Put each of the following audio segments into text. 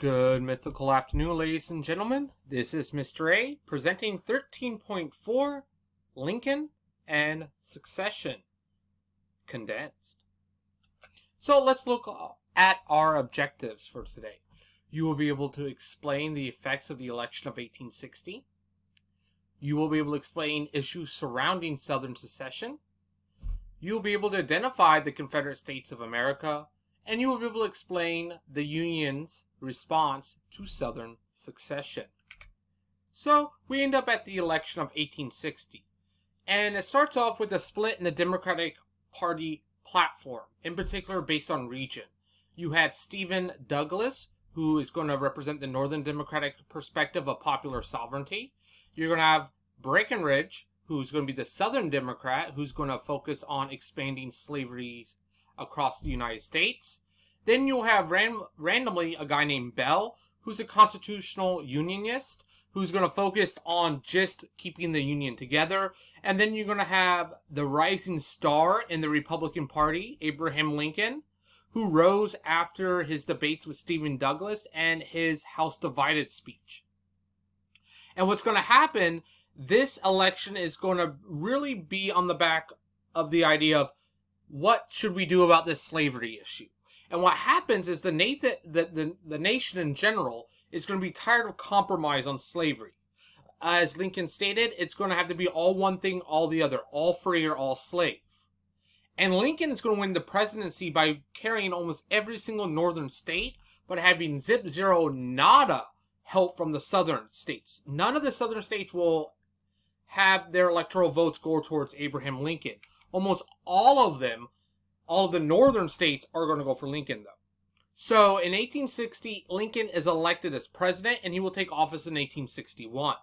Good mythical afternoon, ladies and gentlemen. This is Mr. A presenting 13.4 Lincoln and Secession Condensed. So let's look at our objectives for today. You will be able to explain the effects of the election of 1860. You will be able to explain issues surrounding Southern secession. You will be able to identify the Confederate States of America, and you will be able to explain the Union's response to Southern secession. So we end up at the election of 1860, and it starts off with a split in the Democratic Party platform, in particular based on region. You had Stephen Douglas, who is going to represent the Northern Democratic perspective of popular sovereignty. You're going to have Breckinridge, who's going to be the Southern Democrat, who's going to focus on expanding slavery across the United States. Then you'll have randomly a guy named Bell, who's a constitutional unionist, who's going to focus on just keeping the Union together. And then you're going to have the rising star in the Republican Party, Abraham Lincoln, who rose after his debates with Stephen Douglas and his House Divided speech. And what's going to happen, this election is going to really be on the back of the idea of what should we do about this slavery issue. And what happens is the nation in general is going to be tired of compromise on slavery. As Lincoln stated, it's going to have to be all one thing, all the other, all free or all slave. And Lincoln is going to win the presidency by carrying almost every single northern state, but having zero nada help from the southern states. None of the southern states will have their electoral votes go towards Abraham Lincoln. Almost all of them, all of the northern states, are going to go for Lincoln, though. So in 1860, Lincoln is elected as president, and he will take office in 1861.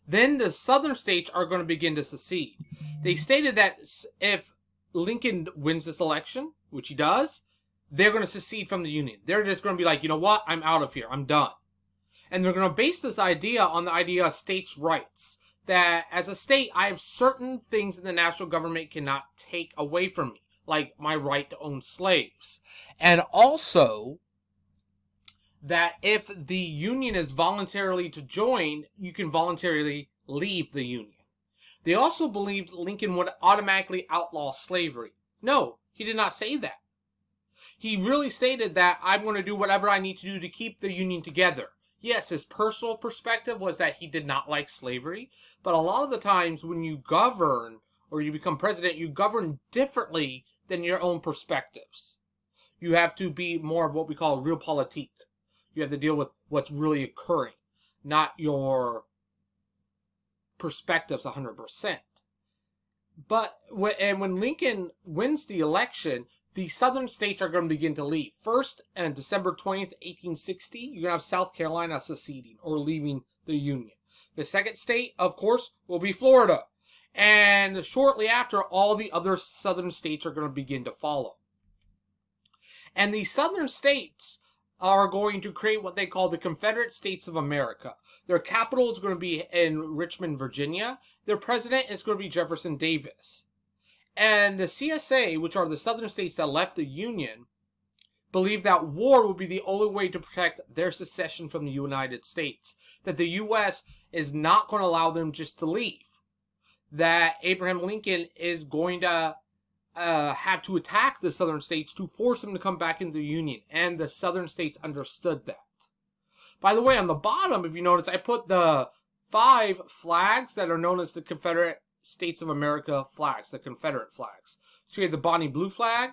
Then the southern states are going to begin to secede. They stated that if Lincoln wins this election, which he does, they're going to secede from the Union. They're just going to be like, you know what, I'm out of here, I'm done. And they're going to base this idea on the idea of states' rights. That as a state, I have certain things that the national government cannot take away from me, like my right to own slaves. And also, that if the Union is voluntarily to join, you can voluntarily leave the Union. They also believed Lincoln would automatically outlaw slavery. No, he did not say that. He really stated that I'm going to do whatever I need to do to keep the Union together. Yes, his personal perspective was that he did not like slavery, but a lot of the times when you govern or you become president, you govern differently than your own perspectives. You have to be more of what we call realpolitik. You have to deal with what's really occurring, not your perspectives 100%. But when Lincoln wins the election, the southern states are going to begin to leave. First, on December 20th, 1860, you're going to have South Carolina seceding or leaving the Union. The second state, of course, will be Florida. And shortly after, all the other southern states are going to begin to follow. And the southern states are going to create what they call the Confederate States of America. Their capital is going to be in Richmond, Virginia. Their president is going to be Jefferson Davis. And the CSA, which are the southern states that left the Union, believed that war would be the only way to protect their secession from the United States. That the U.S. is not going to allow them just to leave. That Abraham Lincoln is going to have to attack the southern states to force them to come back into the Union. And the southern states understood that. By the way, on the bottom, if you notice, I put the 5 flags that are known as the Confederate States of America flags, the Confederate flags. So you have the Bonnie Blue flag,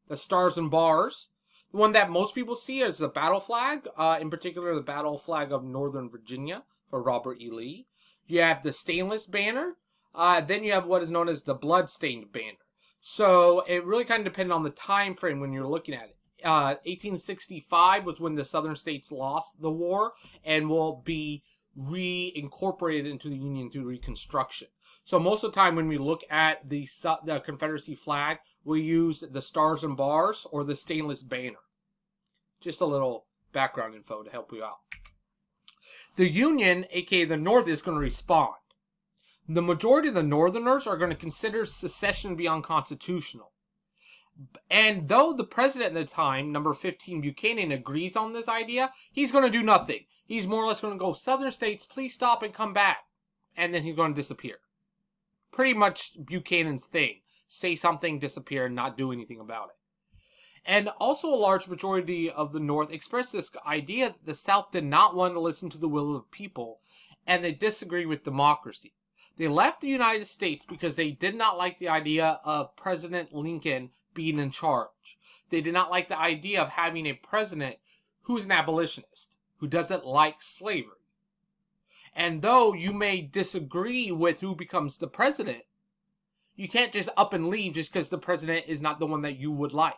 the Stars and Bars. The one that most people see is the battle flag, in particular the battle flag of Northern Virginia for Robert E. Lee. You have the stainless banner. Then you have what is known as the blood-stained banner. So it really kind of depended on the time frame when you're looking at it. 1865 was when the southern states lost the war and will be reincorporated into the Union through Reconstruction. So most of the time when we look at the Confederacy flag, we use the Stars and Bars or the stainless banner. Just a little background info to help you out. The Union, aka the North, is going to respond. The majority of the Northerners are going to consider secession to be unconstitutional. And though the president at the time, number 15 Buchanan, agrees on this idea, he's going to do nothing. He's more or less going to go, Southern states, please stop and come back. And then he's going to disappear. Pretty much Buchanan's thing. Say something, disappear, and not do anything about it. And also a large majority of the North expressed this idea that the South did not want to listen to the will of the people, and they disagree with democracy. They left the United States because they did not like the idea of President Lincoln being in charge. They did not like the idea of having a president who's an abolitionist, who doesn't like slavery. And though you may disagree with who becomes the president, you can't just up and leave just because the president is not the one that you would like.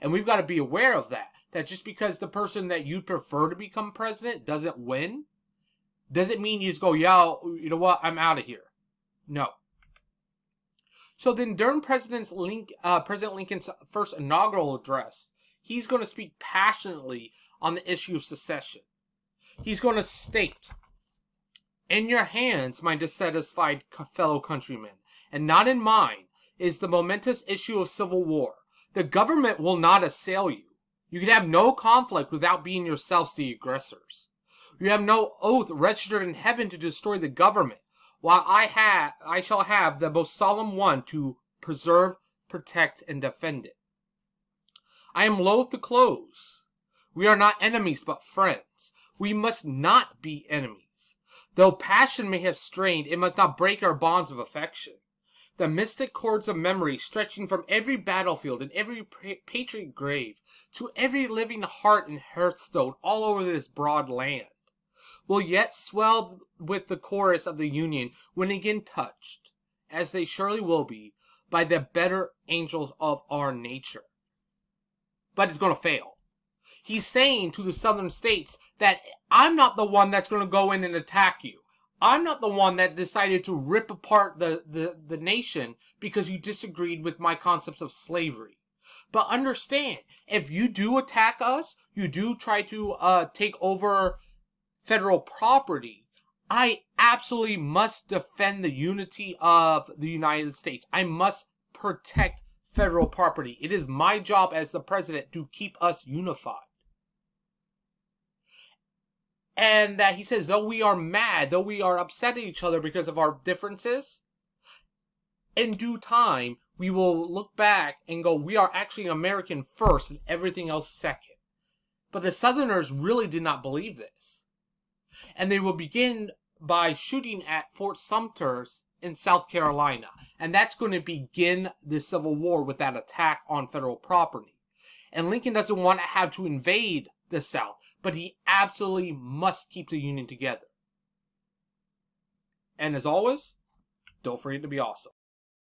And we've got to be aware of that. That just because the person that you prefer to become president doesn't win, doesn't mean you just go, yeah, you know what, I'm out of here. No. So then during President Lincoln's first inaugural address, he's going to speak passionately on the issue of secession. He's going to state, "In your hands, my dissatisfied fellow countrymen, and not in mine, is the momentous issue of civil war. The government will not assail you. You can have no conflict without being yourselves the aggressors. You have no oath registered in heaven to destroy the government, while I shall have the most solemn one to preserve, protect, and defend it. I am loath to close. We are not enemies, but friends. We must not be enemies. Though passion may have strained, it must not break our bonds of affection. The mystic cords of memory, stretching from every battlefield and every patriot grave to every living heart and hearthstone all over this broad land, will yet swell with the chorus of the Union when again touched, as they surely will be, by the better angels of our nature." But it's going to fail. He's saying to the Southern states that I'm not the one that's going to go in and attack you. I'm not the one that decided to rip apart the nation because you disagreed with my concepts of slavery. But understand, if you do attack us, you do try to take over federal property, I absolutely must defend the unity of the United States. I must protect federal property. It is my job as the president to keep us unified. And that he says, though we are mad, though we are upset at each other because of our differences, in due time, we will look back and go, we are actually American first and everything else second. But the Southerners really did not believe this. And they will begin by shooting at Fort Sumter in South Carolina. And that's going to begin the Civil War with that attack on federal property. And Lincoln doesn't want to have to invade the South, but he absolutely must keep the Union together. And as always, don't forget to be awesome.